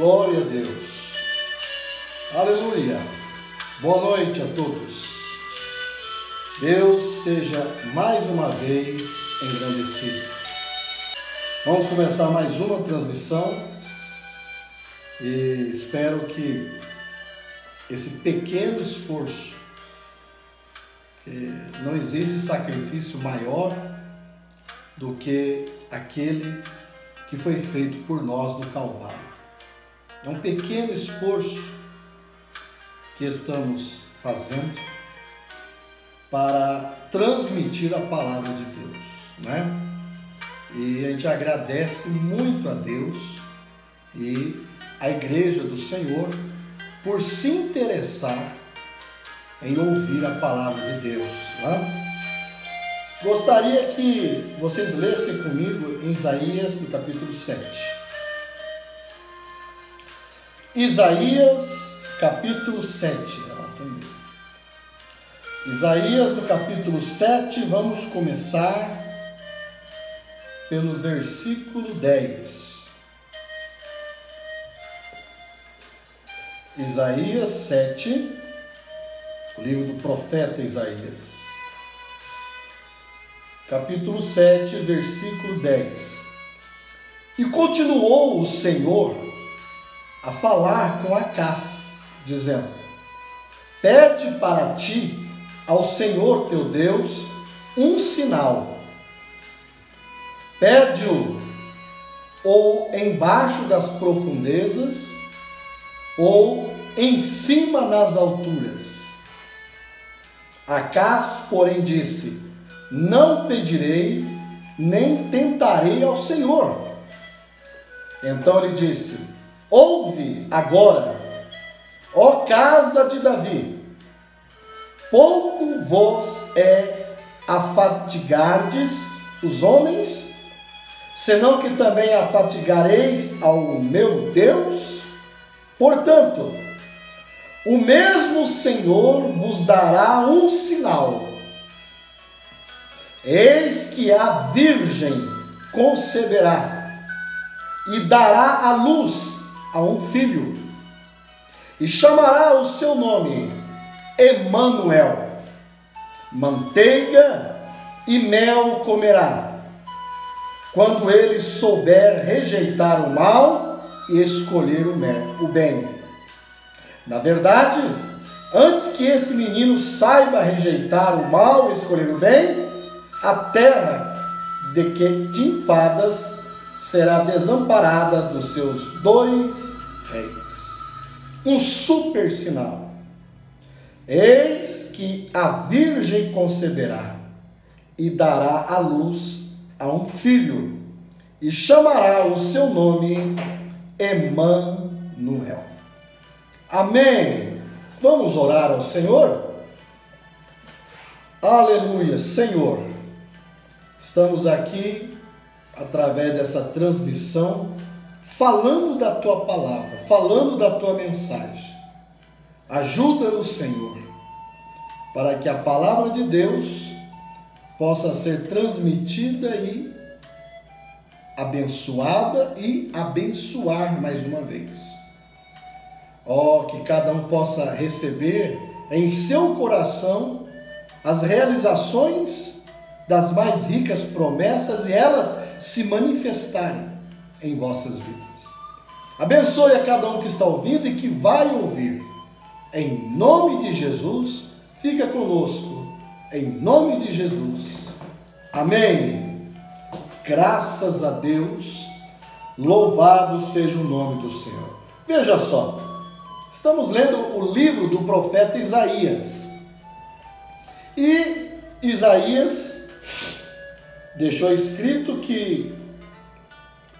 Glória a Deus. Aleluia. Boa noite a todos. Deus seja mais uma vez engrandecido. Vamos começar mais uma transmissão e espero que esse pequeno esforço, que não existe sacrifício maior do que aquele que foi feito por nós no Calvário. É um pequeno esforço que estamos fazendo para transmitir a palavra de Deus, né? E a gente agradece muito a Deus e a Igreja do Senhor por se interessar em ouvir a palavra de Deus, né? Gostaria que vocês lessem comigo em Isaías, no capítulo 7. Isaías, capítulo 7. Isaías, no capítulo 7, vamos começar pelo versículo 10. Isaías 7, o livro do profeta Isaías. Capítulo 7, versículo 10. E continuou o Senhor a falar com Acaz, dizendo: pede para ti, ao Senhor teu Deus, um sinal. Pede-o ou embaixo das profundezas, ou em cima nas alturas. Acaz, porém, disse: não pedirei, nem tentarei ao Senhor. Então ele disse: ouve agora, ó casa de Davi, pouco vos é afatigardes os homens, senão que também afatigareis ao meu Deus? Portanto, o mesmo Senhor vos dará um sinal. Eis que a virgem conceberá e dará à luz a um filho, e chamará o seu nome Emanuel. Manteiga e mel comerá, quando ele souber rejeitar o mal e escolher o bem. Na verdade, antes que esse menino saiba rejeitar o mal e escolher o bem, a terra de enfadas será desamparada dos seus dois reis. Um super sinal. Eis que a virgem conceberá e dará à luz a um filho, e chamará o seu nome Emanuel. Amém. Vamos orar ao Senhor? Aleluia. Senhor, estamos aqui através dessa transmissão, falando da tua palavra, falando da tua mensagem. Ajuda-nos, Senhor, para que a palavra de Deus possa ser transmitida e abençoada e abençoar mais uma vez. Ó, que cada um possa receber em seu coração as realizações das mais ricas promessas e elas se manifestarem em vossas vidas. Abençoe a cada um que está ouvindo e que vai ouvir. Em nome de Jesus, fica conosco. Em nome de Jesus. Amém. Graças a Deus. Louvado seja o nome do Senhor. Veja só. Estamos lendo o livro do profeta Isaías. E Isaías deixou escrito que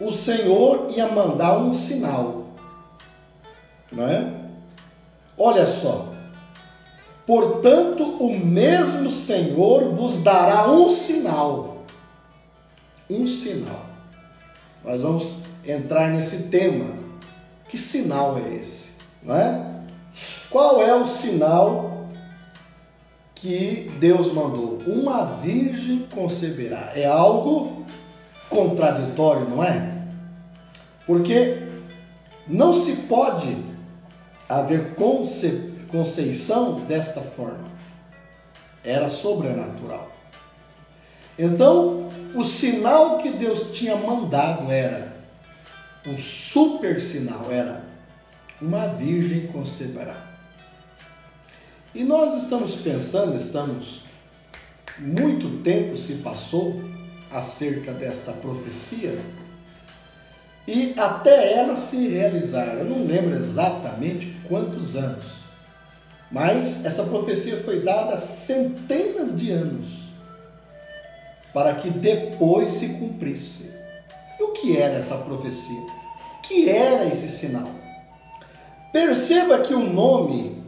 o Senhor ia mandar um sinal, não é? Olha só. Portanto, o mesmo Senhor vos dará um sinal. Um sinal. Nós vamos entrar nesse tema. Que sinal é esse? Não é? Qual é o sinal que Deus mandou? Uma virgem conceberá. É algo contraditório, não é? Porque Não se pode haver conceição desta forma. Era sobrenatural. Então, o sinal que Deus tinha mandado era um super sinal, era uma virgem conceberá. E nós estamos pensando, muito tempo se passou acerca desta profecia, e até ela se realizar. Eu não lembro exatamente quantos anos, mas essa profecia foi dada há centenas de anos, para que depois se cumprisse. E o que era essa profecia? O que era esse sinal? Perceba que o nome,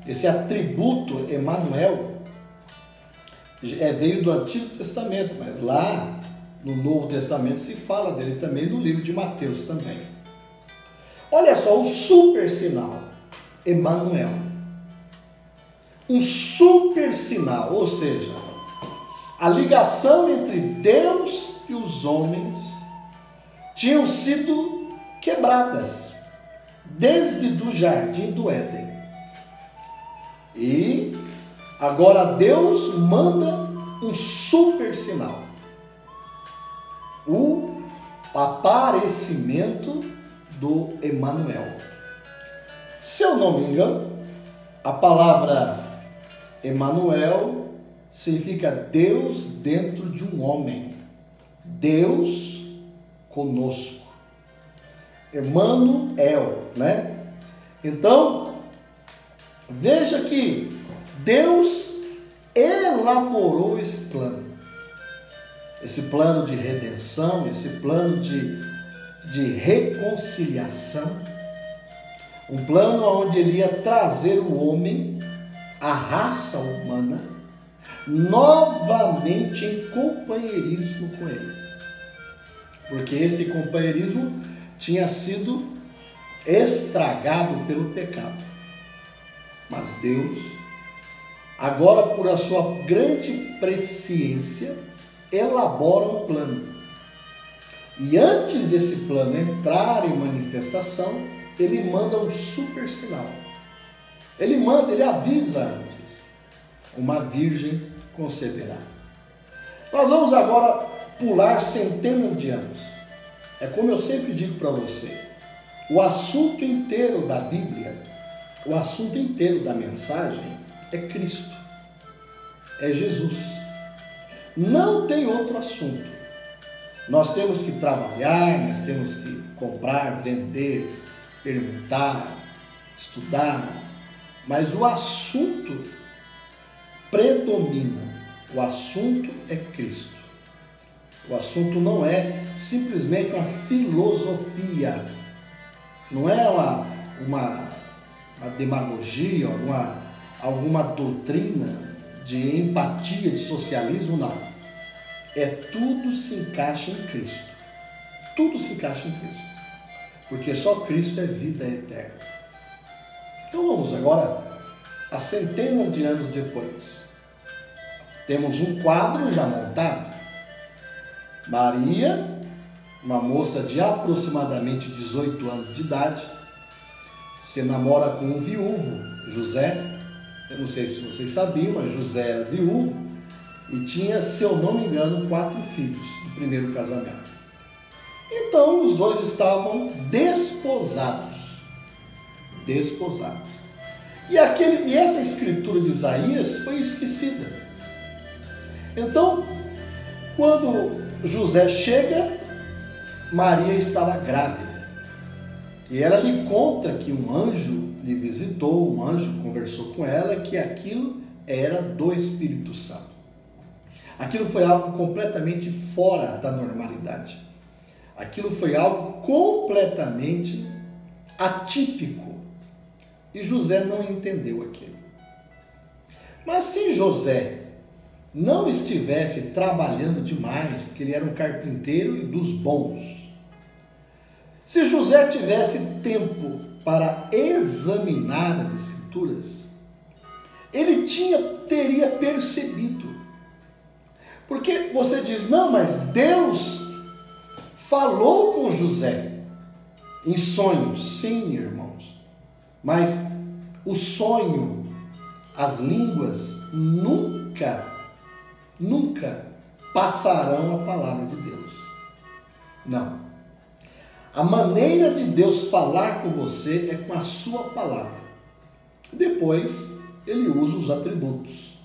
esse atributo Emanuel, veio do Antigo Testamento, mas lá no Novo Testamento se fala dele também, no livro de Mateus também. Olha só, o super sinal, Emanuel. Um super sinal, ou seja, a ligação entre Deus e os homens tinham sido quebradas desde o jardim do Éden. E agora Deus manda um super sinal. O aparecimento do Emanuel. Se eu não me engano, a palavra Emanuel significa Deus dentro de um homem. Deus conosco. Emanuel, Então, veja que Deus elaborou esse plano de redenção, esse plano de reconciliação, um plano onde ele ia trazer o homem, a raça humana, novamente em companheirismo com ele, porque esse companheirismo tinha sido estragado pelo pecado. Mas Deus, agora por a sua grande presciência, elabora um plano. E antes desse plano entrar em manifestação, ele manda um super sinal. Ele avisa antes. Uma virgem conceberá. Nós vamos agora pular centenas de anos. É como eu sempre digo para você, o assunto inteiro da Bíblia, o assunto inteiro da mensagem é Cristo, é Jesus. Não tem outro assunto. Nós temos que trabalhar, nós temos que comprar, vender, perguntar, estudar, mas o assunto predomina. O assunto é Cristo. O assunto não é simplesmente uma filosofia, não é uma demagogia, alguma doutrina de empatia, de socialismo, não. Tudo se encaixa em Cristo. Tudo se encaixa em Cristo. Porque só Cristo é vida eterna. Então vamos agora a centenas de anos depois. Temos um quadro já montado. Maria, uma moça de aproximadamente 18 anos de idade, se namora com um viúvo, José. Eu não sei se vocês sabiam, mas José era viúvo e tinha, se eu não me engano, 4 filhos do primeiro casamento. Então, os dois estavam desposados. E essa escritura de Isaías foi esquecida. Então, quando José chega, Maria estava grávida. E ela lhe conta que um anjo lhe visitou, um anjo conversou com ela, que aquilo era do Espírito Santo. Aquilo foi algo completamente fora da normalidade. Aquilo foi algo completamente atípico. E José não entendeu aquilo. Mas se José não estivesse trabalhando demais, porque ele era um carpinteiro e dos bons, se José tivesse tempo para examinar as Escrituras, ele teria percebido. Porque você diz, não, mas Deus falou com José. Em sonhos, sim, irmãos. Mas o sonho, as línguas, nunca passarão a palavra de Deus. Não. A maneira de Deus falar com você é com a sua palavra. Depois, ele usa os atributos.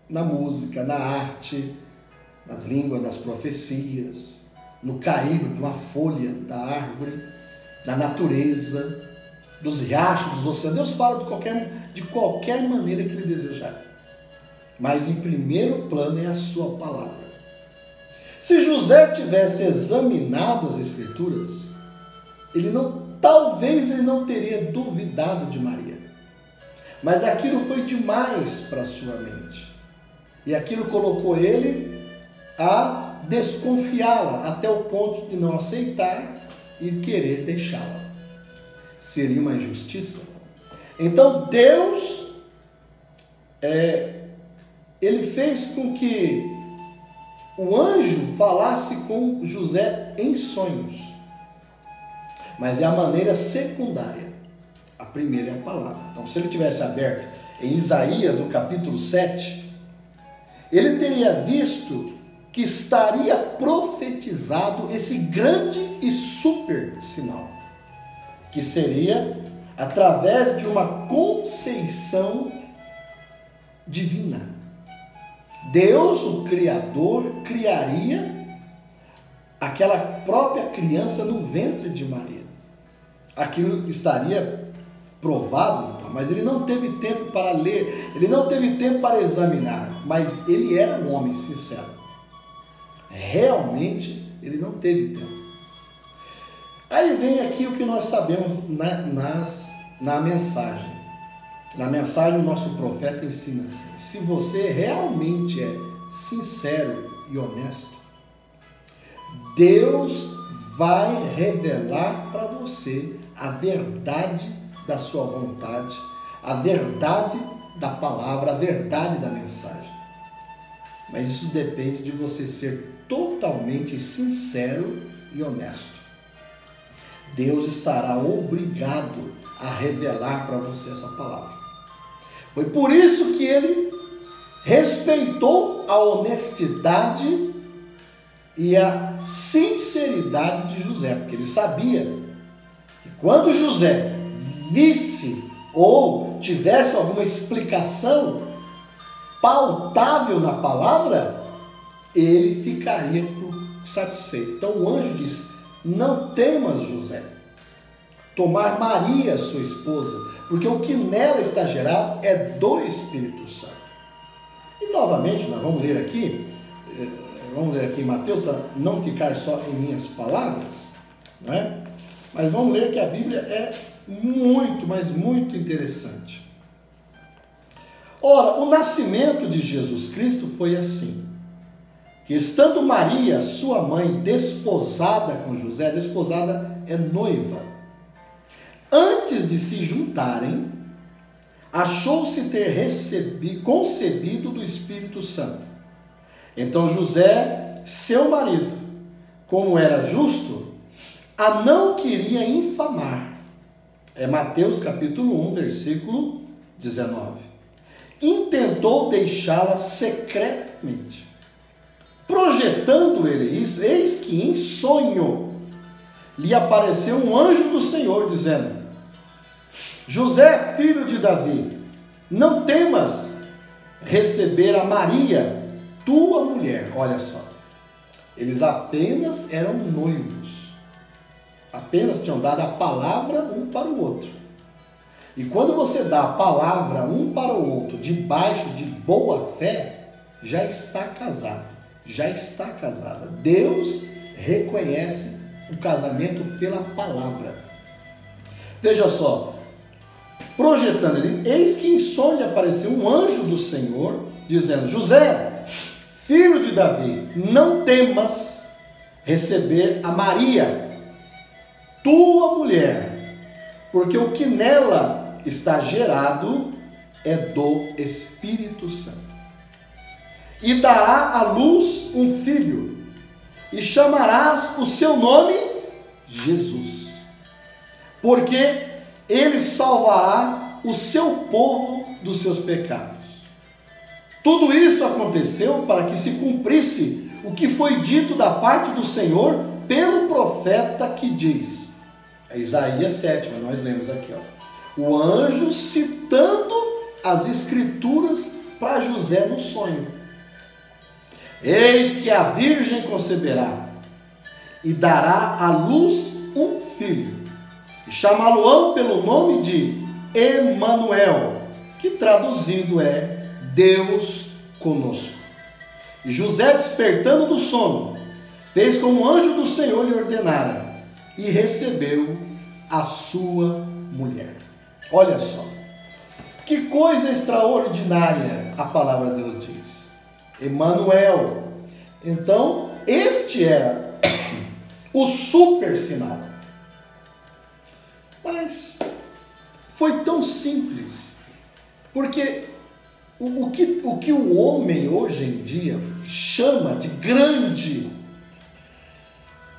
Na música, na arte, nas línguas, nas profecias, no cair de uma folha da árvore, da natureza, dos riachos, dos oceanos. Deus fala de qualquer maneira que ele desejar. Mas em primeiro plano é a sua palavra. Se José tivesse examinado as Escrituras, talvez ele não teria duvidado de Maria. Mas aquilo foi demais para a sua mente. E aquilo colocou ele a desconfiá-la, até o ponto de não aceitar e querer deixá-la. Seria uma injustiça. Então Deus, ele fez com que o anjo falasse com José em sonhos. Mas é a maneira secundária. A primeira é a palavra. Então, se ele tivesse aberto em Isaías, no capítulo 7, ele teria visto que estaria profetizado esse grande e super sinal, que seria através de uma conceição divina. Deus, o Criador, criaria aquela própria criança no ventre de Maria. Aquilo estaria provado, então, mas ele não teve tempo para ler, ele não teve tempo para examinar, mas ele era um homem sincero. Realmente, ele não teve tempo. Aí vem aqui o que nós sabemos na mensagem. Na mensagem, o nosso profeta ensina assim: se você realmente é sincero e honesto, Deus vai revelar para você a verdade da sua vontade, a verdade da palavra, a verdade da mensagem. Mas isso depende de você ser totalmente sincero e honesto. Deus estará obrigado a revelar para você essa palavra. Foi por isso que ele respeitou a honestidade e a sinceridade de José, porque ele sabia que quando José visse ou tivesse alguma explicação pautável na palavra, ele ficaria satisfeito. Então o anjo disse: não temas, José, tomar Maria, sua esposa, porque o que nela está gerado é do Espírito Santo. E novamente, nós vamos ler aqui em Mateus, para não ficar só em minhas palavras, não é? Mas vamos ler que a Bíblia é muito, mas muito interessante. Ora, o nascimento de Jesus Cristo foi assim, que estando Maria, sua mãe, desposada com José, desposada é noiva, antes de se juntarem, achou-se ter concebido do Espírito Santo. Então José, seu marido, como era justo, a não queria infamar. É Mateus capítulo 1, versículo 19. Intentou deixá-la secretamente. Projetando ele isso, eis que em sonho lhe apareceu um anjo do Senhor, dizendo: José, filho de Davi, não temas receber a Maria, tua mulher. Olha só, eles apenas eram noivos, apenas tinham dado a palavra um para o outro. E quando você dá a palavra um para o outro debaixo de boa fé, já está casado, já está casada. Deus reconhece o casamento pela palavra. Veja só, projetando ele, eis que em sonho apareceu um anjo do Senhor, dizendo: José, filho de Davi, não temas receber a Maria, tua mulher, porque o que nela está gerado é do Espírito Santo. E dará à luz um filho, e chamarás o seu nome Jesus. porque ele salvará o seu povo dos seus pecados. Tudo isso aconteceu para que se cumprisse o que foi dito da parte do Senhor pelo profeta que diz, é Isaías 7, mas nós lemos aqui, o anjo citando as escrituras para José no sonho. Eis que a virgem conceberá e dará à luz um filho, e chamá-lo-ão pelo nome de Emanuel, que traduzido é Deus conosco. E José, despertando do sono, fez como o anjo do Senhor lhe ordenara, e recebeu a sua mulher. Olha só, que coisa extraordinária a palavra de Deus diz. Emanuel. Então, este era o super sinal. Mas foi tão simples, porque o que o homem hoje em dia chama de grande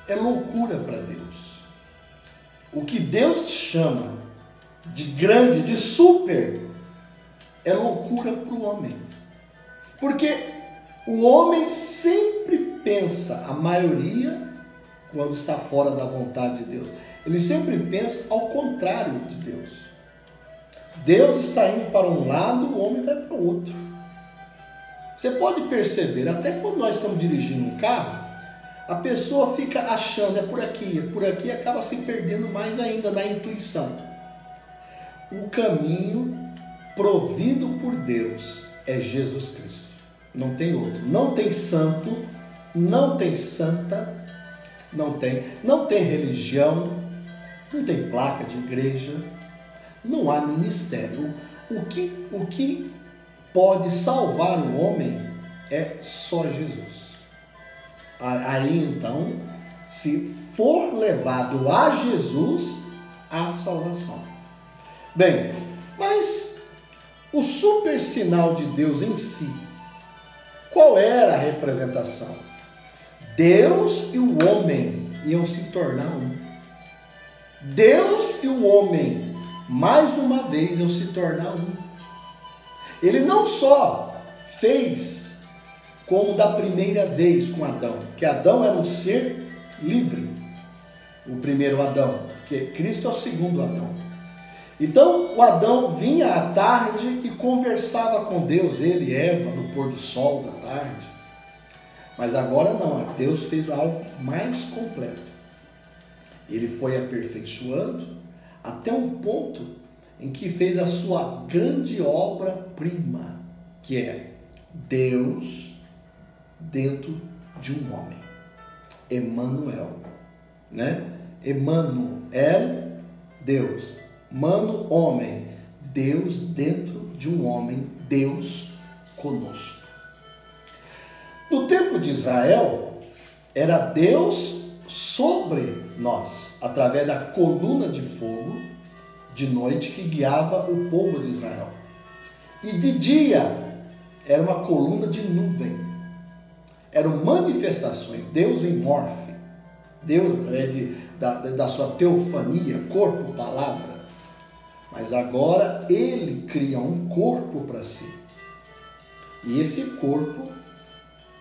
é loucura para Deus. O que Deus chama de grande, de super, é loucura para o homem. Porque o homem sempre pensa, a maioria, quando está fora da vontade de Deus, ele sempre pensa ao contrário de Deus. Deus está indo para um lado, o homem vai para o outro. Você pode perceber, até quando nós estamos dirigindo um carro, a pessoa fica achando, é por aqui, e acaba se perdendo mais ainda na intuição. O caminho provido por Deus é Jesus Cristo. Não tem outro. Não tem santo, não tem santa, não tem religião, não tem placa de igreja, não há ministério. O que pode salvar o homem é só Jesus. Aí então, se for levado a Jesus, há salvação. Bem, mas o super sinal de Deus em si, qual era a representação? Deus e o homem iam se tornar um. Deus e o homem, mais uma vez, iam se tornar um. Ele não só fez como da primeira vez com Adão, que Adão era um ser livre, o primeiro Adão, porque Cristo é o segundo Adão. Então o Adão vinha à tarde e conversava com Deus, ele e Eva, no pôr do sol da tarde. Mas agora não, Deus fez algo mais completo. Ele foi aperfeiçoando até um ponto em que fez a sua grande obra-prima, que é Deus dentro de um homem. Emanuel, né? Emanuel, Deus. Mano, homem. Deus dentro de um homem. Deus conosco. No tempo de Israel, era Deus sobre nós, através da coluna de fogo de noite que guiava o povo de Israel. E de dia era uma coluna de nuvem. Eram manifestações, Deus em morfe, Deus através da sua teofania, corpo, palavra. Mas agora ele cria um corpo para si. E esse corpo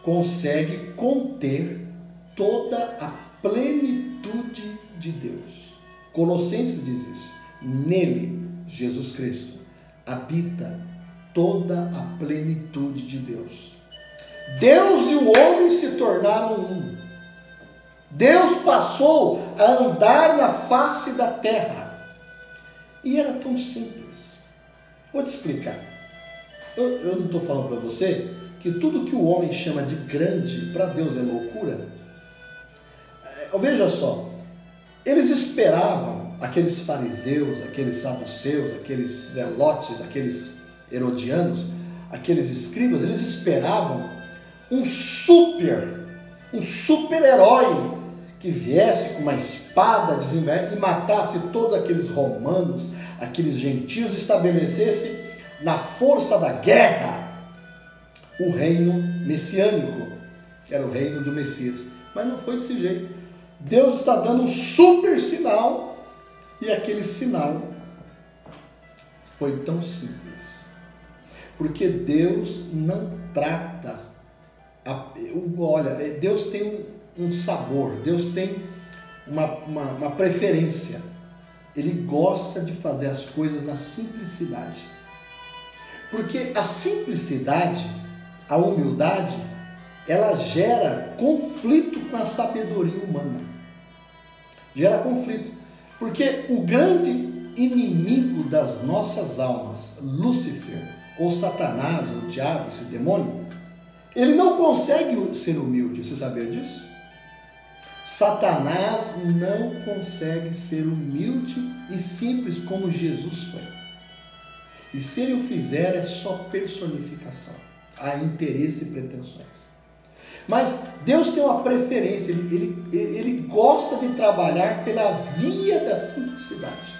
consegue conter toda a plenitude de Deus. Colossenses diz isso. Nele, Jesus Cristo, habita toda a plenitude de Deus. Deus e o homem se tornaram um. Deus passou a andar na face da terra. E era tão simples. Vou te explicar. Eu não estou falando para você que tudo que o homem chama de grande, para Deus é loucura. Veja só, eles esperavam, aqueles fariseus, aqueles saduceus, aqueles zelotes, aqueles herodianos, aqueles escribas, eles esperavam um super-herói que viesse com uma espada e matasse todos aqueles romanos, aqueles gentios, estabelecesse na força da guerra o reino messiânico, que era o reino do Messias. Mas não foi desse jeito. Deus está dando um super sinal E aquele sinal foi tão simples. Porque Deus não trata... Olha, Deus tem um sabor, Deus tem uma preferência. Ele gosta de fazer as coisas na simplicidade. Porque a simplicidade, a humildade, ela gera conflito com a sabedoria humana. Gera conflito. Porque o grande inimigo das nossas almas, Lúcifer, ou Satanás, ou o diabo, esse demônio, ele não consegue ser humilde. Você sabia disso? Satanás não consegue ser humilde e simples como Jesus foi. E se ele o fizer, é só personificação. Há interesse e pretensões. Mas Deus tem uma preferência, ele gosta de trabalhar pela via da simplicidade.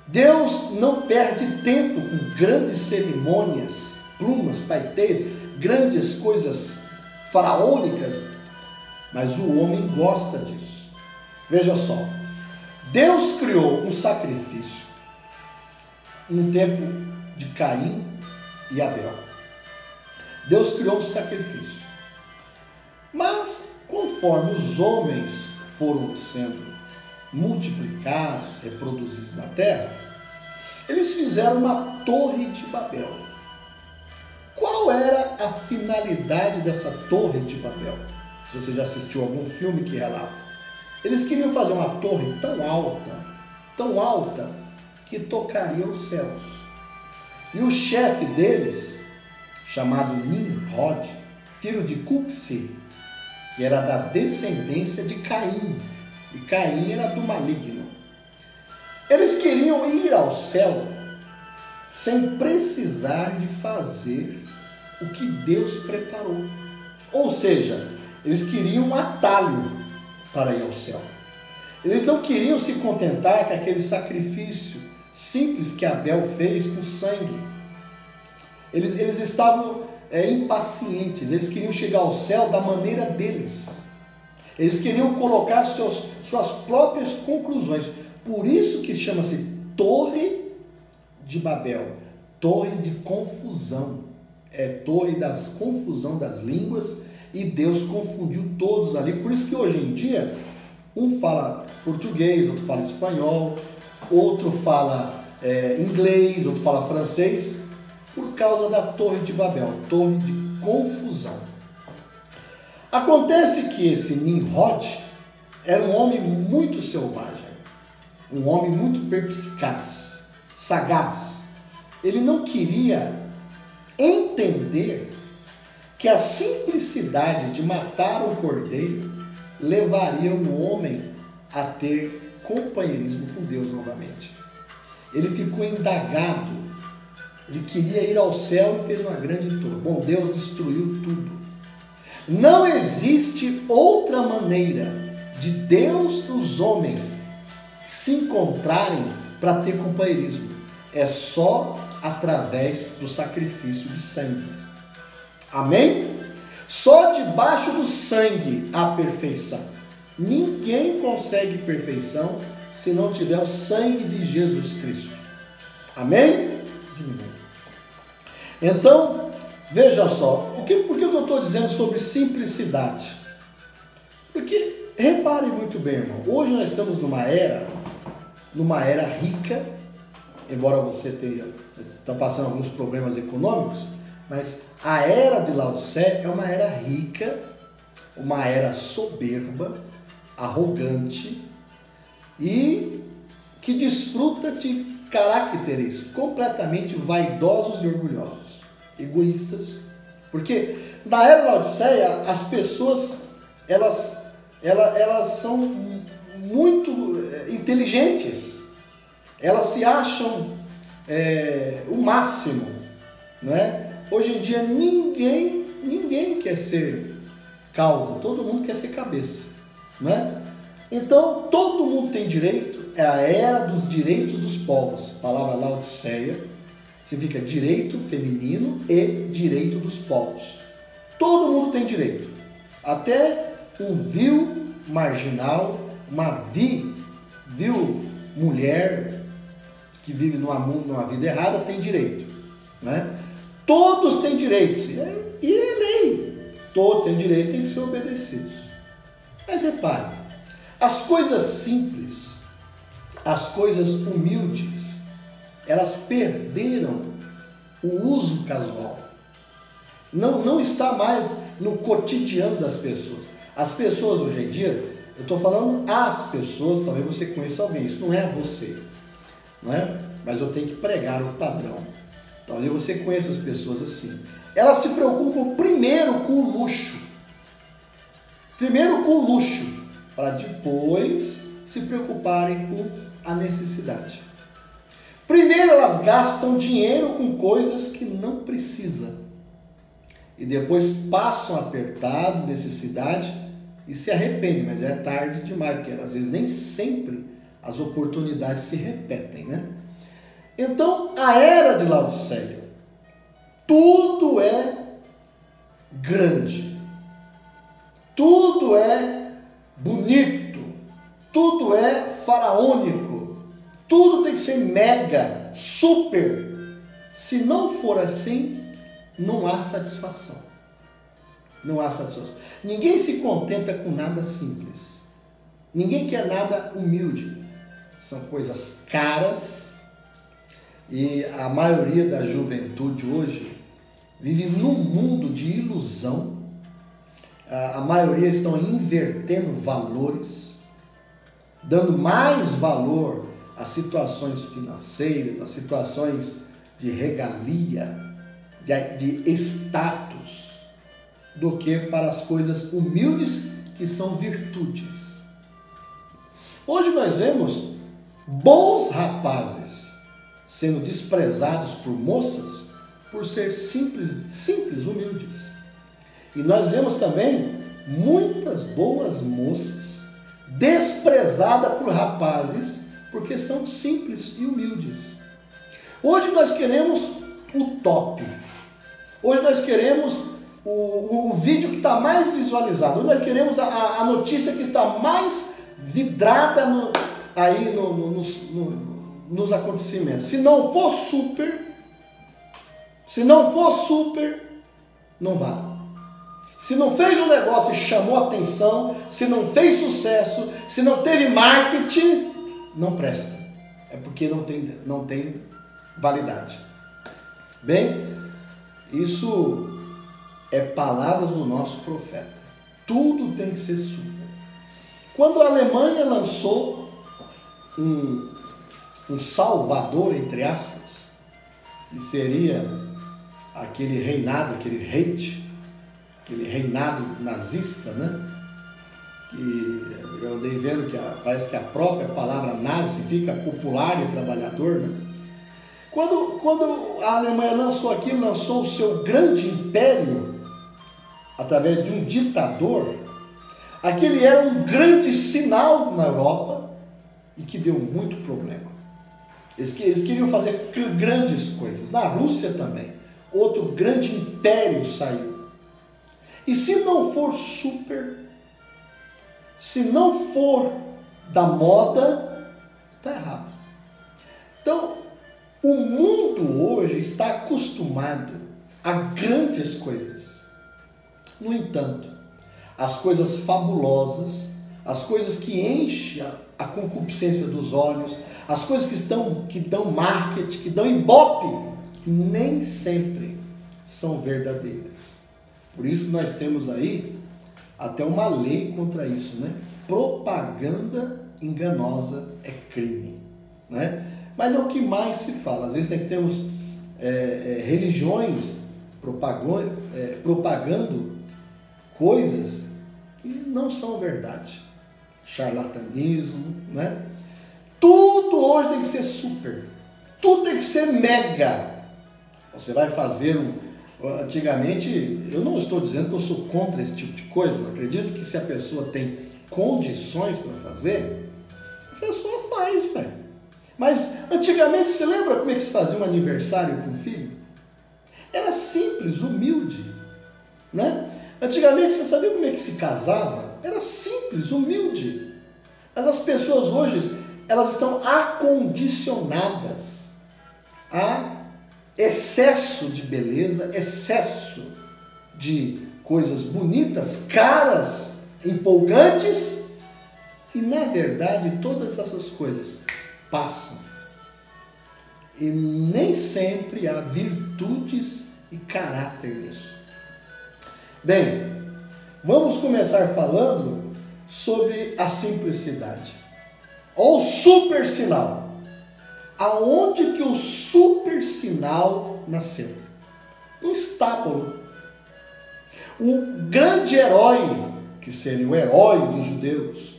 Deus não perde tempo com grandes cerimônias, plumas, paetês, grandes coisas faraônicas, mas o homem gosta disso. Veja só, Deus criou um sacrifício no tempo de Caim e Abel. Deus criou um sacrifício. Mas, conforme os homens foram sendo multiplicados, reproduzidos na terra, eles fizeram uma torre de Babel. Qual era a finalidade dessa torre de Babel? Se você já assistiu algum filme que relata. Eles queriam fazer uma torre tão alta, que tocaria os céus. E o chefe deles, chamado Nimrod, filho de Cuxi, que era da descendência de Caim, e Caim era do maligno. Eles queriam ir ao céu sem precisar de fazer o que Deus preparou. Ou seja, eles queriam um atalho para ir ao céu. Eles não queriam se contentar com aquele sacrifício simples que Abel fez com sangue. Eles estavam impacientes, eles queriam chegar ao céu da maneira deles. Eles queriam colocar suas próprias conclusões. Por isso que chama-se Torre de Babel, torre de confusão. É torre das confusão das línguas, e Deus confundiu todos ali. Por isso que hoje em dia, um fala português, outro fala espanhol, outro fala inglês, outro fala francês, por causa da Torre de Babel, torre de confusão. Acontece que esse Nimrod era um homem muito selvagem, um homem muito perspicaz, sagaz. Ele não queria entender que a simplicidade de matar um cordeiro levaria o homem a ter companheirismo com Deus novamente. Ele ficou indagado, ele queria ir ao céu e fez uma grande torre. Bom, Deus destruiu tudo. Não existe outra maneira de Deus e os homens se encontrarem para ter companheirismo. É só através do sacrifício de sangue. Amém? Só debaixo do sangue há perfeição. Ninguém consegue perfeição se não tiver o sangue de Jesus Cristo. Amém? Então, veja só, por que eu estou dizendo sobre simplicidade? Porque, repare muito bem, irmão, hoje nós estamos numa era rica, embora você está passando alguns problemas econômicos, mas a era de Laodiceia é uma era rica, uma era soberba, arrogante e que desfruta de caracteres completamente vaidosos e orgulhosos, egoístas. Porque na era de Laodiceia as pessoas elas são muito inteligentes, elas se acham o máximo, não é? Hoje em dia ninguém quer ser cauda, todo mundo quer ser cabeça, né? Então todo mundo tem direito, é a era dos direitos dos povos. A palavra Laodiceia significa direito feminino e direito dos povos. Todo mundo tem direito, até um vil marginal, uma vi viu? Mulher que vive numa vida errada tem direito, né? Todos têm direitos, e é lei. Todos têm direito, têm que ser obedecidos. Mas repare, as coisas simples, as coisas humildes, elas perderam o uso casual. Não está mais no cotidiano das pessoas. As pessoas hoje em dia, eu estou falando as pessoas, talvez você conheça alguém, isso não é você, não é? Mas eu tenho que pregar o padrão. Talvez você conheça as pessoas assim. Elas se preocupam primeiro com o luxo. Primeiro com o luxo, para depois se preocuparem com a necessidade. Primeiro elas gastam dinheiro com coisas que não precisam. E depois passam apertado, necessidade, e se arrependem, mas é tarde demais, porque às vezes nem sempre as oportunidades se repetem, né? Então, a era de Laodiceia, tudo é grande, tudo é bonito, tudo é faraônico, tudo tem que ser mega, super. Se não for assim, não há satisfação. Não há satisfação. Ninguém se contenta com nada simples. Ninguém quer nada humilde. São coisas caras. E a maioria da juventude hoje vive num mundo de ilusão. A maioria estão invertendo valores, dando mais valor às situações financeiras, às situações de regalia, de status, do que para as coisas humildes que são virtudes. Hoje nós vemos bons rapazes sendo desprezados por moças por ser simples, humildes. E nós vemos também muitas boas moças desprezadas por rapazes porque são simples e humildes. Hoje nós queremos o top. Hoje nós queremos o vídeo que está mais visualizado. Hoje nós queremos a notícia que está mais vidrada nos acontecimentos. Se não for super, não vale. Se não fez um negócio e chamou atenção, se não fez sucesso, se não teve marketing, não presta. É porque não tem validade. Bem, isso é palavras do nosso profeta. Tudo tem que ser super. Quando a Alemanha lançou um salvador, entre aspas, que seria aquele reinado, aquele reinado nazista, né? Que eu andei vendo que parece que a própria palavra nazi significa popular e trabalhador, né? Quando a Alemanha lançou aquilo, lançou o seu grande império através de um ditador, aquele era um grande sinal na Europa e que deu muito problema. Eles queriam fazer grandes coisas. Na Rússia também, outro grande império saiu. E se não for super, se não for da moda, está errado. Então, o mundo hoje está acostumado a grandes coisas. No entanto, as coisas fabulosas, as coisas que enchem a concupiscência dos olhos, as coisas que dão marketing, que dão ibope, nem sempre são verdadeiras. Por isso que nós temos aí até uma lei contra isso, né? Propaganda enganosa é crime, né? Mas é o que mais se fala. Às vezes nós temos religiões propagando coisas que não são verdade. Charlatanismo, né? Tudo hoje tem que ser super. Tudo tem que ser mega. Você vai fazer Antigamente, eu não estou dizendo que eu sou contra esse tipo de coisa. Eu acredito que se a pessoa tem condições para fazer, a pessoa faz, velho. Mas antigamente, você lembra como é que se fazia um aniversário para um filho? Era simples, humilde, né? Antigamente, você sabia como é que se casava? Era simples, humilde. Mas as pessoas hoje, elas estão acondicionadas a excesso de beleza, excesso de coisas bonitas, caras, empolgantes, e na verdade todas essas coisas passam. E nem sempre há virtudes e caráter nisso. Bem, vamos começar falando sobre a simplicidade. Ou super sinal. Aonde que o super sinal nasceu? No estábulo. O grande herói, que seria o herói dos judeus,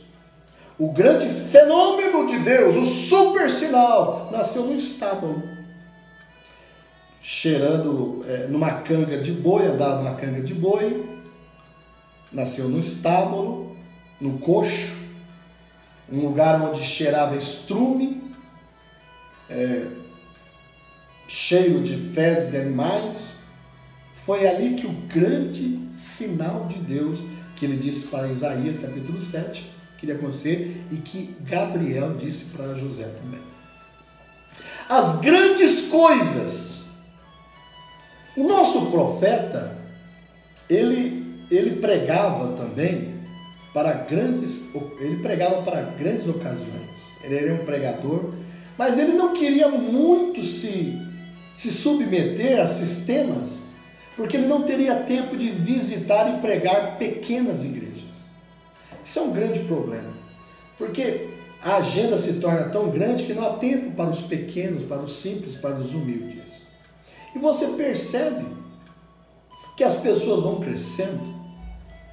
o grande fenômeno de Deus, o super sinal, nasceu no estábulo. Cheirando numa canga de boi, andava numa canga de boi, nasceu no estábulo, no coxo, um lugar onde cheirava estrume, cheio de fezes de animais. Foi ali que o grande sinal de Deus, que ele disse para Isaías, capítulo 7, que iria acontecer, e que Gabriel disse para José também. As grandes coisas. O nosso profeta, ele pregava também para grandes ocasiões. Ele era um pregador, mas ele não queria muito se submeter a sistemas, porque ele não teria tempo de visitar e pregar pequenas igrejas. Isso é um grande problema, porque a agenda se torna tão grande que não há tempo para os pequenos, para os simples, para os humildes. E você percebe que as pessoas vão crescendo,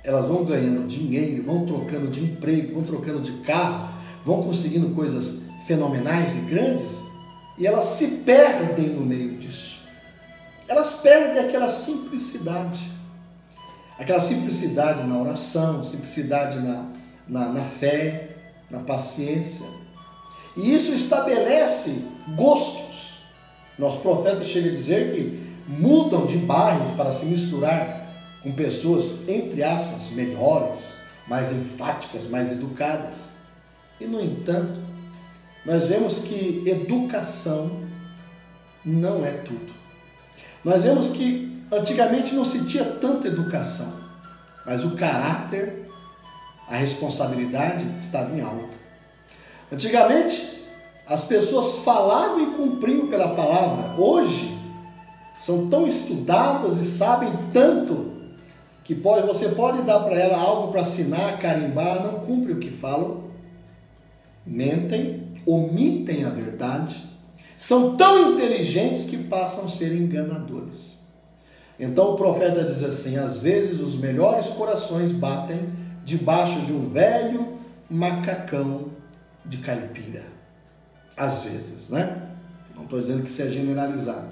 elas vão ganhando dinheiro, vão trocando de emprego, vão trocando de carro, vão conseguindo coisas fenomenais e grandes, e elas se perdem no meio disso. Elas perdem aquela simplicidade na oração, simplicidade na fé, na paciência. E isso estabelece gostos. Nosso profeta chega a dizer que mudam de bairros para se misturar com pessoas, entre aspas, melhores, mais enfáticas, mais educadas. E, no entanto, nós vemos que educação não é tudo. Nós vemos que antigamente não se tinha tanta educação, mas o caráter, a responsabilidade estava em alta. Antigamente, as pessoas falavam e cumpriam pela palavra. Hoje, são tão estudadas e sabem tanto que você pode dar para ela algo para assinar, carimbar, não cumpre o que falam, mentem, omitem a verdade, são tão inteligentes que passam a ser enganadores. Então o profeta diz assim: às vezes os melhores corações batem debaixo de um velho macacão de caipira. Às vezes, né? Não estou dizendo que isso é generalizado.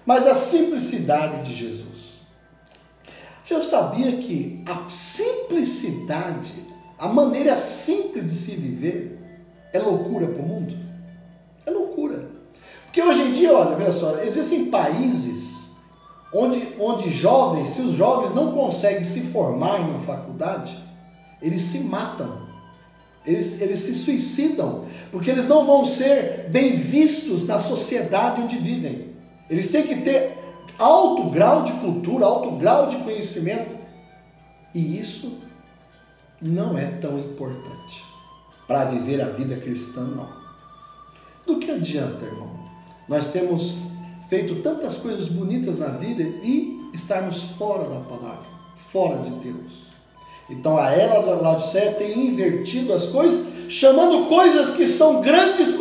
Mas a simplicidade de Jesus. Você sabia que a simplicidade, a maneira simples de se viver, é loucura para o mundo? É loucura. Porque hoje em dia, olha, veja só, existem países onde jovens, se os jovens não conseguem se formar em uma faculdade, eles se matam, eles se suicidam, porque eles não vão ser bem vistos na sociedade onde vivem. Eles têm que ter alto grau de cultura, alto grau de conhecimento, e isso não é tão importante para viver a vida cristã, não. Do que adianta, irmão, nós temos feito tantas coisas bonitas na vida e estarmos fora da palavra, fora de Deus? Então a era da Laodiceia tem invertido as coisas, chamando coisas que são grandes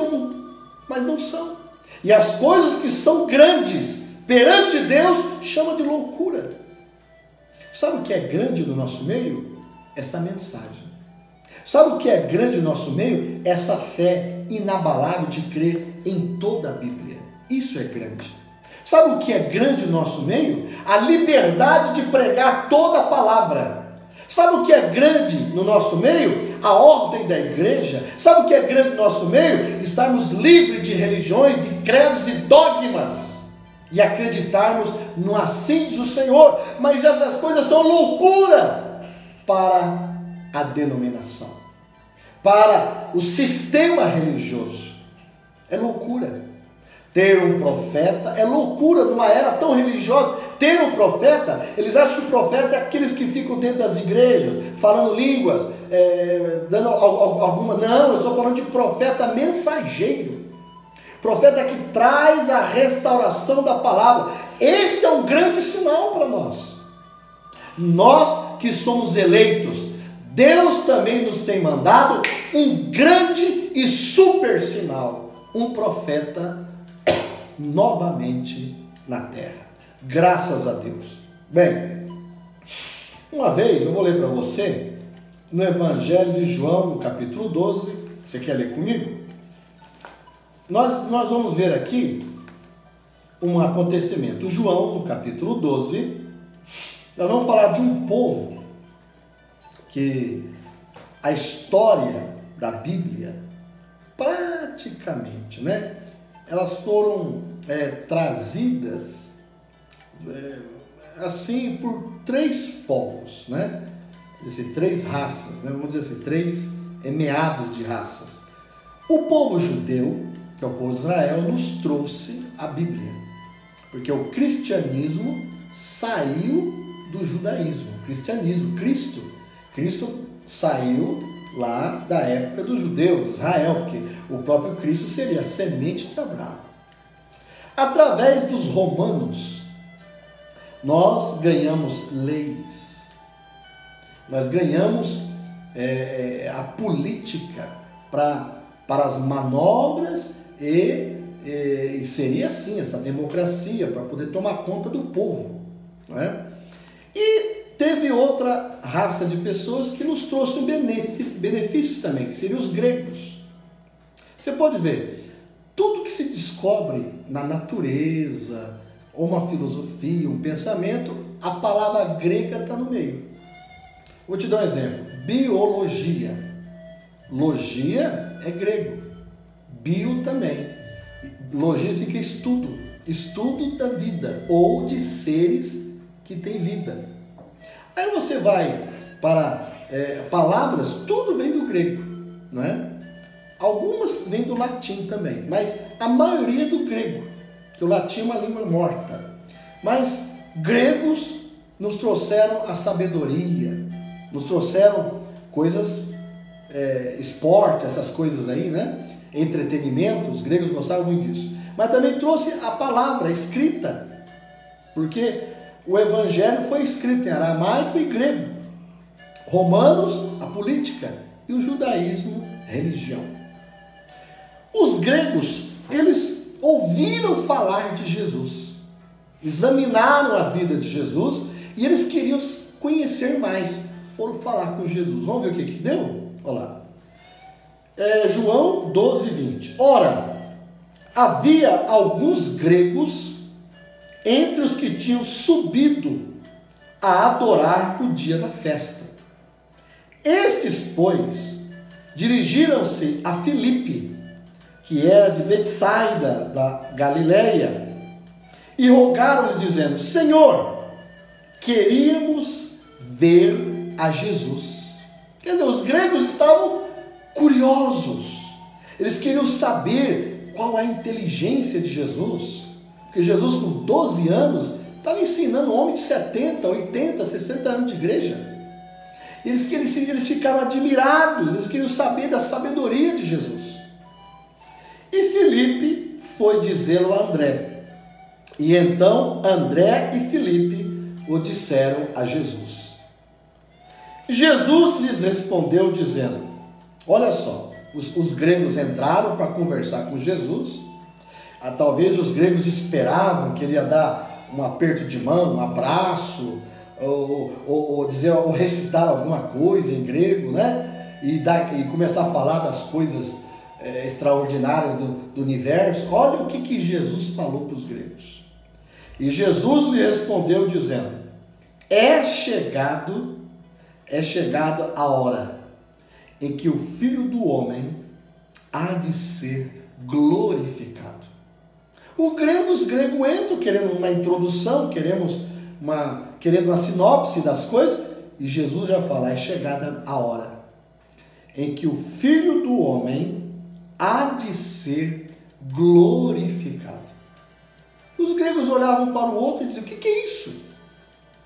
mas não são. E as coisas que são grandes perante Deus chama de loucura. Sabe o que é grande no nosso meio? Esta mensagem. Sabe o que é grande no nosso meio? Essa fé inabalável de crer em toda a Bíblia. Isso é grande. Sabe o que é grande no nosso meio? A liberdade de pregar toda a palavra. Sabe o que é grande no nosso meio? A ordem da igreja. Sabe o que é grande no nosso meio? Estarmos livres de religiões, de credos e dogmas, e acreditarmos no assim diz o Senhor. Mas essas coisas são loucura para a denominação, para o sistema religioso. É loucura. Ter um profeta é loucura numa era tão religiosa. Ter um profeta, eles acham que o profeta é aqueles que ficam dentro das igrejas, falando línguas, dando alguma... Não, eu estou falando de profeta mensageiro. Profeta que traz a restauração da palavra. Este é um grande sinal para nós. Nós que somos eleitos, Deus também nos tem mandado um grande e super sinal. Um profeta novamente na terra. Graças a Deus. Bem, uma vez eu vou ler para você no Evangelho de João, no capítulo 12. Você quer ler comigo? Nós vamos ver aqui um acontecimento. João, no capítulo 12, nós vamos falar de um povo que a história da Bíblia, praticamente, né? Elas foram trazidas assim por três povos, né? Dizer, três raças, né? Vamos dizer assim, três meados de raças. O povo judeu, que é o povo de Israel, nos trouxe a Bíblia, porque o cristianismo saiu do judaísmo. O cristianismo, Cristo saiu lá da época dos judeus, de Israel, porque o próprio Cristo seria a semente de Abraão. Através dos romanos, nós ganhamos leis, nós ganhamos a política para as manobras e seria assim, essa democracia, para poder tomar conta do povo, não é? E teve outra raça de pessoas que nos trouxe benefícios também, que seriam os gregos. Você pode ver, tudo que se descobre na natureza, ou uma filosofia, um pensamento, a palavra grega está no meio. Vou te dar um exemplo. Biologia. Logia é grego. Bio também. Logia significa estudo. Estudo da vida, ou de seres que têm vida. Aí você vai para palavras, tudo vem do grego, não é? Algumas vêm do latim também, mas a maioria é do grego, que o latim é uma língua morta. Mas gregos nos trouxeram a sabedoria, nos trouxeram coisas, esporte, essas coisas aí, né? Entretenimento, os gregos gostavam muito disso. Mas também trouxe a palavra escrita, porque o evangelho foi escrito em aramaico e grego. Romanos, a política, e o judaísmo, religião. Os gregos, eles ouviram falar de Jesus, examinaram a vida de Jesus e eles queriam conhecer mais. Foram falar com Jesus. Vamos ver o que deu? Olha lá. João 12, 20. Ora, havia alguns gregos entre os que tinham subido a adorar o dia da festa. Estes, pois, dirigiram-se a Filipe, que era de Betsaida, da Galileia, e rogaram-lhe, dizendo: Senhor, queríamos ver a Jesus. Quer dizer, os gregos estavam curiosos, eles queriam saber qual a inteligência de Jesus, porque Jesus, com 12 anos, estava ensinando um homem de 70, 80, 60 anos de igreja. Eles ficaram admirados, eles queriam saber da sabedoria de Jesus. E Filipe foi dizê-lo a André. E então André e Filipe o disseram a Jesus. Jesus lhes respondeu dizendo: olha só, os gregos entraram para conversar com Jesus. Talvez os gregos esperavam que ele ia dar um aperto de mão, um abraço, ou recitar alguma coisa em grego, né? E começar a falar das coisas extraordinárias do universo. Olha o que Jesus falou para os gregos. E Jesus lhe respondeu dizendo: é chegado a hora em que o Filho do Homem há de ser glorificado. Os gregos entram querendo uma introdução, querendo uma sinopse das coisas, e Jesus já fala: é chegada a hora. em que o Filho do Homem há de ser glorificado. Os gregos olhavam para o outro e diziam: o que é isso?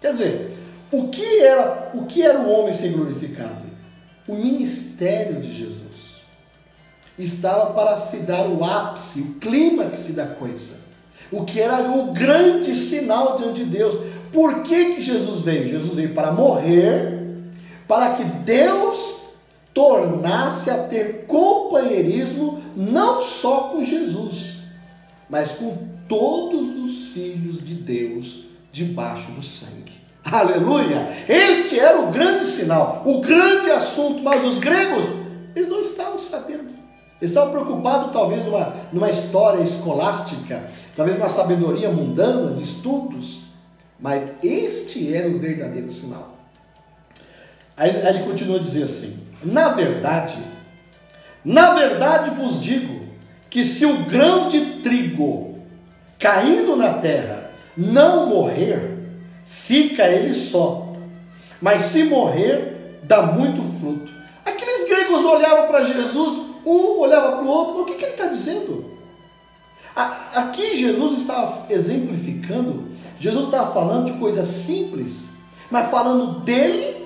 Quer dizer, o que era o homem ser glorificado? O ministério de Jesus estava para se dar o ápice, o clímax da coisa, o que era o grande sinal diante de Deus. Por que Jesus veio? Jesus veio para morrer, para que Deus tornasse a ter companheirismo não só com Jesus, mas com todos os filhos de Deus debaixo do sangue. Aleluia! Este era o grande sinal, o grande assunto, mas os gregos, eles não estavam sabendo. Eles estavam preocupados talvez numa história escolástica, talvez numa sabedoria mundana de estudos, mas este era o verdadeiro sinal. Aí ele continua a dizer assim: na verdade vos digo que se o grão de trigo caindo na terra não morrer, fica ele só, mas se morrer, dá muito fruto. Aqueles gregos olhavam para Jesus, um olhava para o outro, mas o que ele está dizendo? Aqui Jesus estava exemplificando, Jesus estava falando de coisas simples, mas falando dele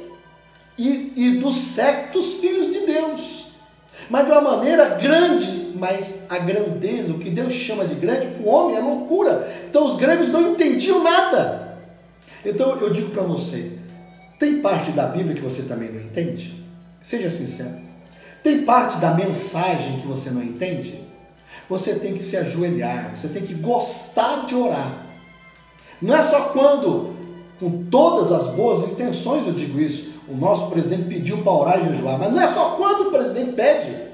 e dos sectos filhos de Deus, mas de uma maneira grande. Mas a grandeza, o que Deus chama de grande, para o homem é loucura. Então os gregos não entendiam nada. Então eu digo para você, tem parte da Bíblia que você também não entende? Seja sincero. Tem parte da mensagem que você não entende? Você tem que se ajoelhar, você tem que gostar de orar. Não é só quando, com todas as boas intenções eu digo isso, o nosso presidente pediu para orar e jejuar, mas não é só quando o presidente pede.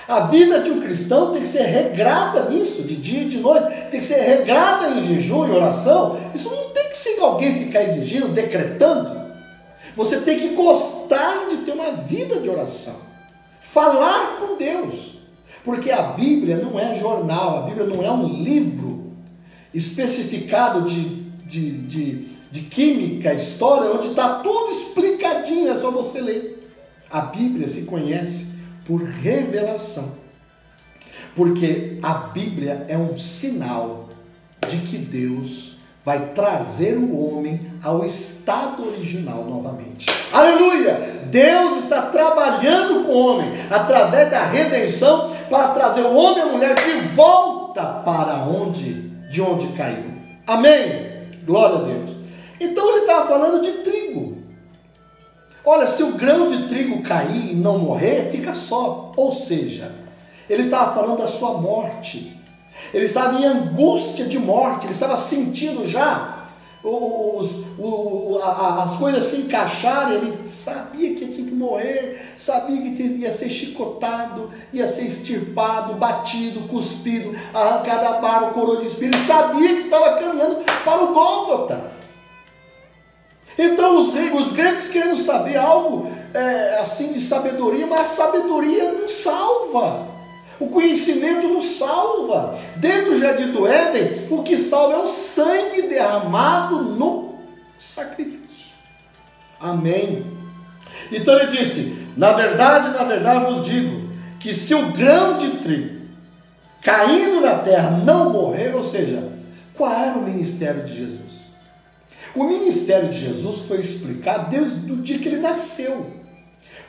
A vida de um cristão tem que ser regrada nisso, de dia e de noite, tem que ser regrada em jejum e oração. Isso não tem que ser alguém ficar exigindo, decretando. Você tem que gostar de ter uma vida de oração, falar com Deus, porque a Bíblia não é jornal, a Bíblia não é um livro especificado de química, história, onde está tudo explicadinho, é só você ler. A Bíblia se conhece por revelação, porque a Bíblia é um sinal de que Deus vai trazer o homem ao estado original novamente. Aleluia! Deus está trabalhando com o homem através da redenção para trazer o homem e a mulher de volta para de onde caiu. Amém? Glória a Deus. Então ele estava falando de trigo. Olha, se o grão de trigo cair e não morrer, fica só. Ou seja, ele estava falando da sua morte. Ele estava em angústia de morte. Ele estava sentindo já as coisas se encaixarem. Ele sabia que tinha que morrer, sabia que ia ser chicotado, ia ser extirpado, batido, cuspido, arrancado a barba, coroa de espinho. Ele sabia que estava caminhando para o Gólgota. Então os gregos querendo saber algo assim de sabedoria, mas a sabedoria não salva, o conhecimento não salva. Dentro do jardim do Éden, o que salva é o sangue derramado no sacrifício. Amém? Então ele disse: na verdade vos digo, que se o grão de trigo caindo na terra não morrer, ou seja, qual era o ministério de Jesus? O ministério de Jesus foi explicado desde o dia que ele nasceu.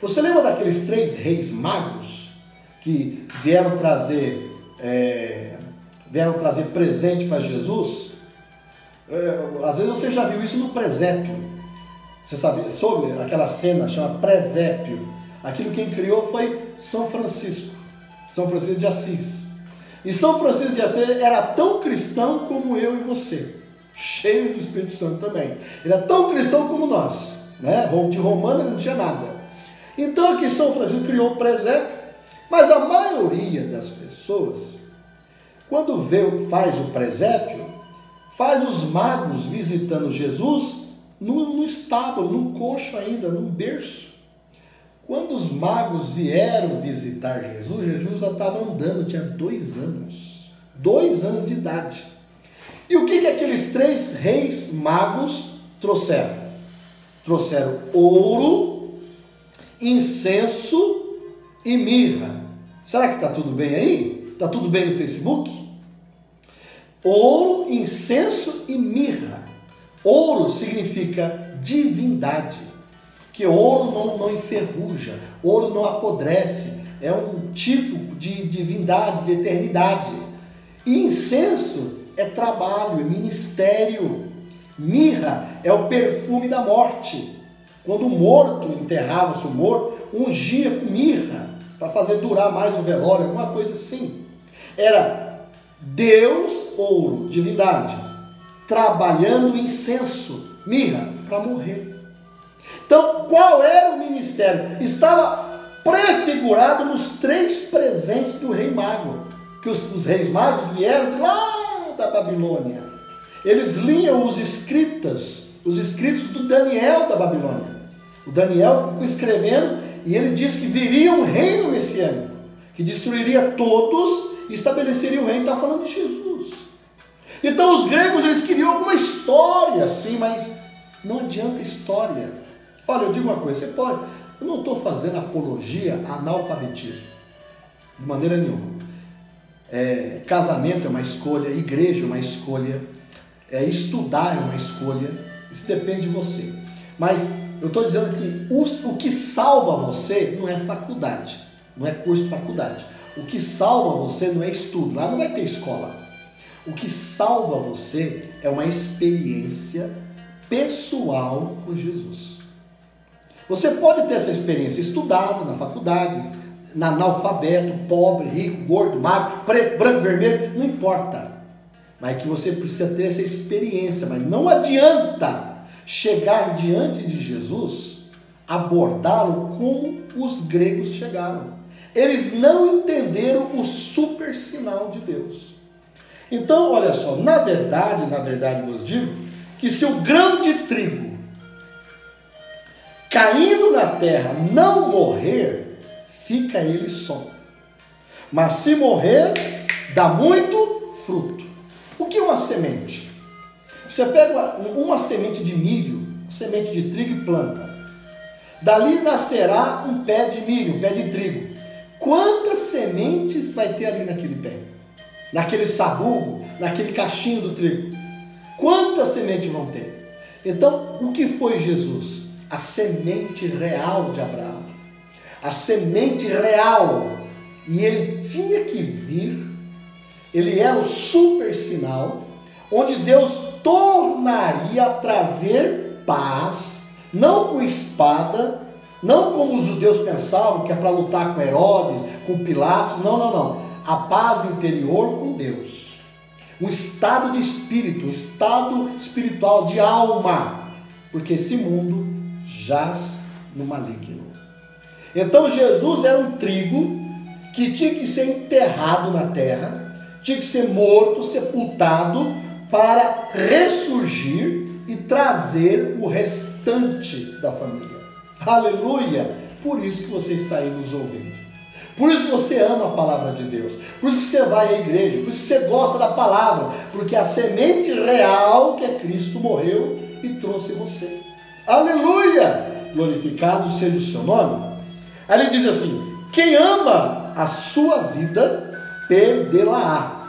Você lembra daqueles 3 reis magos que vieram trazer presente para Jesus? Às vezes você já viu isso no presépio. Você sabe sobre aquela cena chama presépio? Aquilo quem criou foi São Francisco de Assis. E São Francisco de Assis era tão cristão como eu e você, cheio do Espírito Santo também. Ele é tão cristão como nós, né? De romano ele não tinha nada. Então aqui São Francisco criou o presépio, mas a maioria das pessoas, quando faz o presépio, faz os magos visitando Jesus no estábulo, no coxo ainda, no berço. Quando os magos vieram visitar Jesus, Jesus já estava andando, tinha 2 anos. 2 anos de idade. E o que aqueles 3 reis magos trouxeram? Trouxeram ouro, incenso e mirra. Será que está tudo bem aí? Está tudo bem no Facebook? Ouro, incenso e mirra. Ouro significa divindade, que ouro não enferruja, ouro não apodrece, é um tipo de divindade, de eternidade. E incenso é trabalho, é ministério. Mirra é o perfume da morte. Quando o morto enterrava-se o morto, ungia com mirra para fazer durar mais o velório, alguma coisa assim. Era Deus, ouro, divindade, trabalhando incenso, mirra, para morrer. Então, qual era o ministério? Estava prefigurado nos 3 presentes do rei mago, que os reis magos vieram de lá da Babilônia. Eles liam os escritos do Daniel da Babilônia. O Daniel ficou escrevendo e ele diz que viria um reino messiânico, que destruiria todos e estabeleceria o reino. Está falando de Jesus. Então os gregos, eles queriam alguma história assim, mas não adianta história. Olha, eu digo uma coisa, eu não estou fazendo apologia a analfabetismo, de maneira nenhuma. Casamento é uma escolha, igreja é uma escolha, estudar é uma escolha, isso depende de você. Mas eu estou dizendo que o que salva você não é faculdade, não é curso de faculdade. O que salva você não é estudo, lá não vai ter escola. O que salva você é uma experiência pessoal com Jesus. Você pode ter essa experiência estudado na faculdade, analfabeto, pobre, rico, gordo, magro, preto, branco, vermelho, não importa. Mas que você precisa ter essa experiência. Mas não adianta chegar diante de Jesus, abordá-lo como os gregos chegaram. Eles não entenderam o super sinal de Deus. Então, olha só, na verdade vos digo, que se o grão de trigo caindo na terra não morrer, fica ele só. Mas se morrer, dá muito fruto. O que é uma semente? Você pega uma semente de milho, uma semente de trigo e planta. Dali nascerá um pé de milho, um pé de trigo. Quantas sementes vai ter ali naquele pé? Naquele sabugo, naquele cachinho do trigo? Quantas sementes vão ter? Então, o que foi Jesus? A semente real de Abraão. A semente real. E ele tinha que vir. Ele era o super sinal, onde Deus tornaria a trazer paz, não com espada, não como os judeus pensavam, que é para lutar com Herodes, com Pilatos, não. A paz interior com Deus. Um estado de espírito, um estado espiritual de alma, porque esse mundo jaz no maligno. Então Jesus era um trigo que tinha que ser enterrado na terra, tinha que ser morto, sepultado, para ressurgir e trazer o restante da família. Aleluia! Por isso que você está aí nos ouvindo. Por isso que você ama a palavra de Deus. Por isso que você vai à igreja. Por isso que você gosta da palavra. Porque a semente real que é Cristo morreu e trouxe você. Aleluia! Glorificado seja o seu nome. Aí ele diz assim: quem ama a sua vida, perdê-la-á.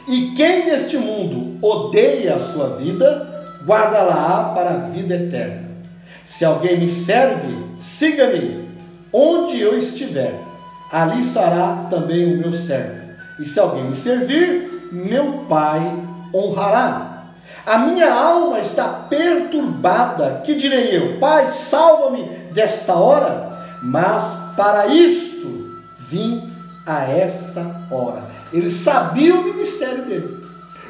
E quem neste mundo odeia a sua vida, guarda-la-á para a vida eterna. Se alguém me serve, siga-me. Onde eu estiver, ali estará também o meu servo. E se alguém me servir, meu Pai honrará. A minha alma está perturbada. Que direi eu? Pai, salva-me desta hora. Mas para isto vim a esta hora. Ele sabia o ministério dele.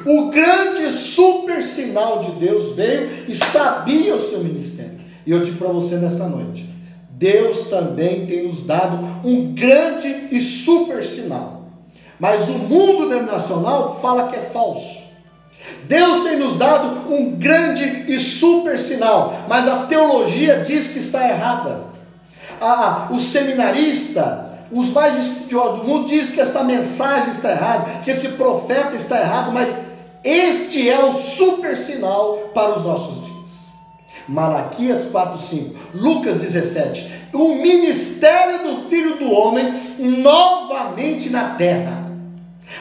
O grande super sinal de Deus veio e sabia o seu ministério. E eu digo para você nesta noite, Deus também tem nos dado um grande e super sinal. Mas o mundo denominacional fala que é falso. Deus tem nos dado um grande e super sinal, mas a teologia diz que está errada. O seminarista, os mais estudiosos do mundo dizem que esta mensagem está errada, que esse profeta está errado, mas este é o super sinal para os nossos dias. Malaquias 4:5, Lucas 17, o ministério do Filho do Homem novamente na terra,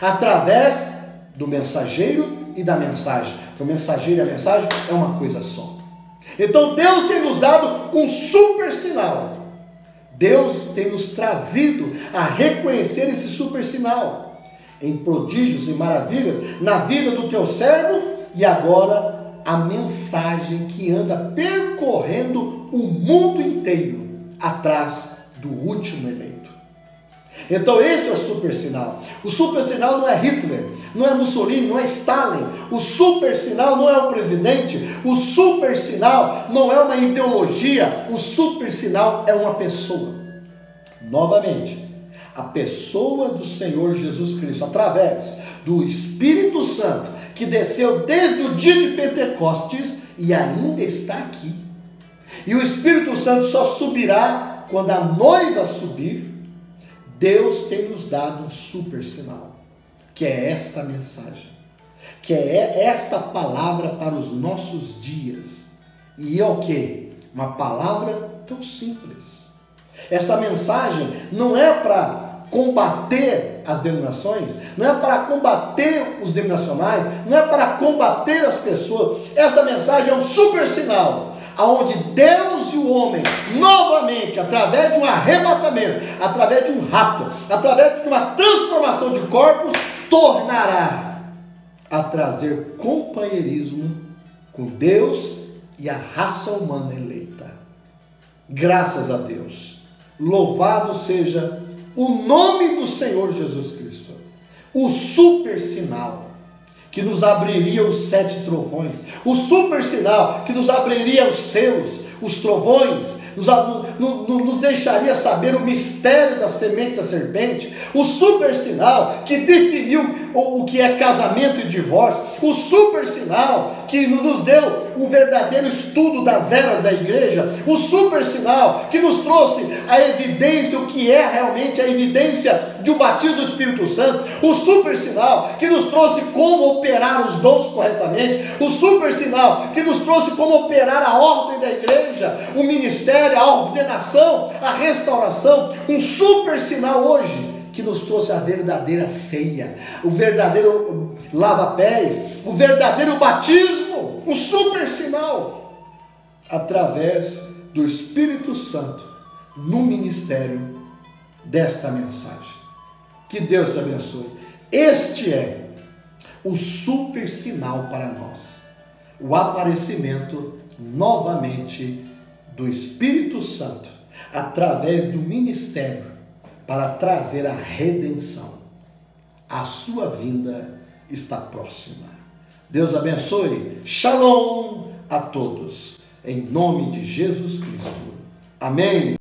através do mensageiro e da mensagem, porque o mensageiro e a mensagem é uma coisa só. Então Deus tem nos dado um super sinal. Deus tem nos trazido a reconhecer esse super sinal em prodígios e maravilhas na vida do teu servo, e agora a mensagem que anda percorrendo o mundo inteiro atrás do último eleito. Então este é o super sinal. O super sinal não é Hitler, não é Mussolini, não é Stalin. O super sinal não é o presidente. O super sinal não é uma ideologia. O super sinal é uma pessoa. Novamente, a pessoa do Senhor Jesus Cristo, através do Espírito Santo, que desceu desde o dia de Pentecostes e ainda está aqui. E o Espírito Santo só subirá quando a noiva subir. Deus tem nos dado um super sinal, que é esta mensagem, que é esta palavra para os nossos dias. E é o quê? Uma palavra tão simples. Esta mensagem não é para combater as denominações, não é para combater os denominacionais, não é para combater as pessoas. Esta mensagem é um super sinal, aonde Deus e o homem, novamente, através de um arrebatamento, através de um rapto, através de uma transformação de corpos, tornará a trazer companheirismo com Deus e a raça humana eleita. Graças a Deus. Louvado seja o nome do Senhor Jesus Cristo. O super sinal que nos abriria os 7 trovões, o super sinal que nos abriria os selos, os trovões, nos deixaria saber o mistério da semente da serpente, o super sinal que definiu o que é casamento e divórcio, o super sinal que nos deu o verdadeiro estudo das eras da igreja, o super sinal que nos trouxe a evidência, o que é realmente a evidência de um batismo do Espírito Santo, o super sinal que nos trouxe como operar os dons corretamente, o super sinal que nos trouxe como operar a ordem da igreja, o ministério, a ordenação, a restauração, um super sinal hoje que nos trouxe a verdadeira ceia, o verdadeiro lava-pés, o verdadeiro batismo, um super sinal, através do Espírito Santo, no ministério desta mensagem. Que Deus te abençoe. Este é o super sinal para nós, o aparecimento novamente do Espírito Santo, através do ministério, para trazer a redenção. A sua vinda está próxima. Deus abençoe. Shalom a todos. Em nome de Jesus Cristo. Amém.